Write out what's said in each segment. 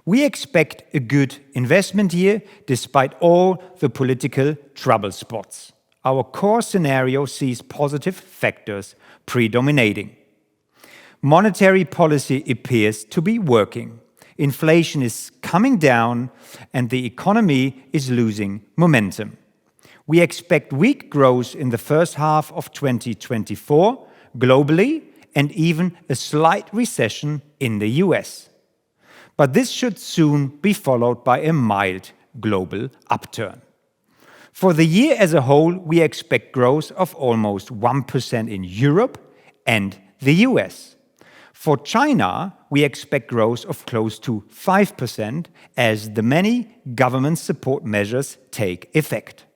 We expect a good investment year despite all the political trouble spots. Our core scenario sees positive factors predominating. Monetary policy appears to be working. Inflation is coming down and the economy is losing momentum. We expect weak growth in the first half of 2024 globally and even a slight recession in the US. But this should soon be followed by a mild global upturn. For the year as a whole, we expect growth of almost 1% in Europe and the US. For China, we expect growth of close to 5% as the many government support measures take effect.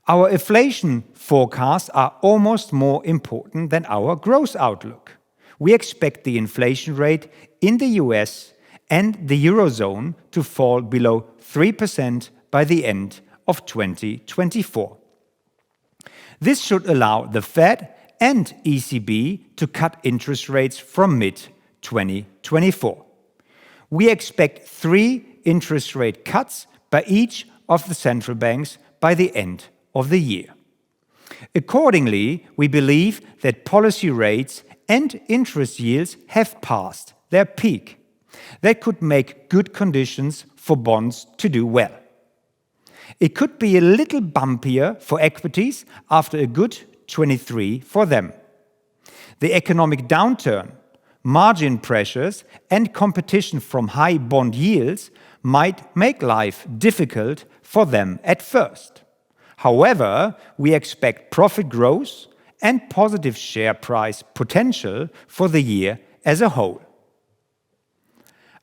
Our inflation forecasts are almost more important than our growth outlook. We expect the inflation rate in the US and the Eurozone to fall below 3% by the end of 2024. This should allow the Fed and ECB to cut interest rates from mid-2024. We expect 3 interest rate cuts by each of the central banks by the end of the year. Accordingly, we believe that policy rates and interest yields have passed their peak. That could make good conditions for bonds to do well. It could be a little bumpier for equities after a good 23 for them. The economic downturn, margin pressures, and competition from high bond yields might make life difficult for them at first. However, we expect profit growth and positive share price potential for the year as a whole.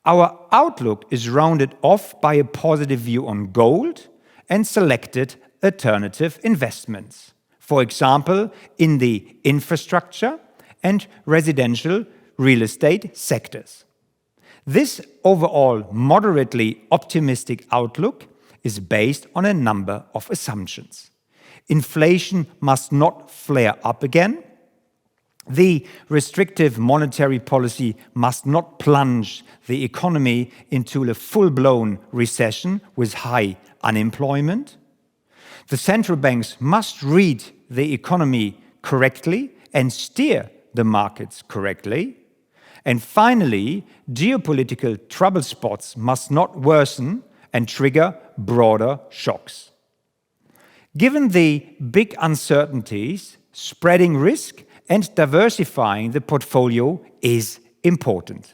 Our outlook is rounded off by a positive view on gold and selected alternative investments. For example, in the infrastructure and residential real estate sectors. This overall moderately optimistic outlook is based on a number of assumptions. Inflation must not flare up again. The restrictive monetary policy must not plunge the economy into a full-blown recession with high unemployment. The central banks must read the economy correctly and steer the markets correctly. And finally, geopolitical trouble spots must not worsen and trigger broader shocks. Given the big uncertainties, spreading risk and diversifying the portfolio is important.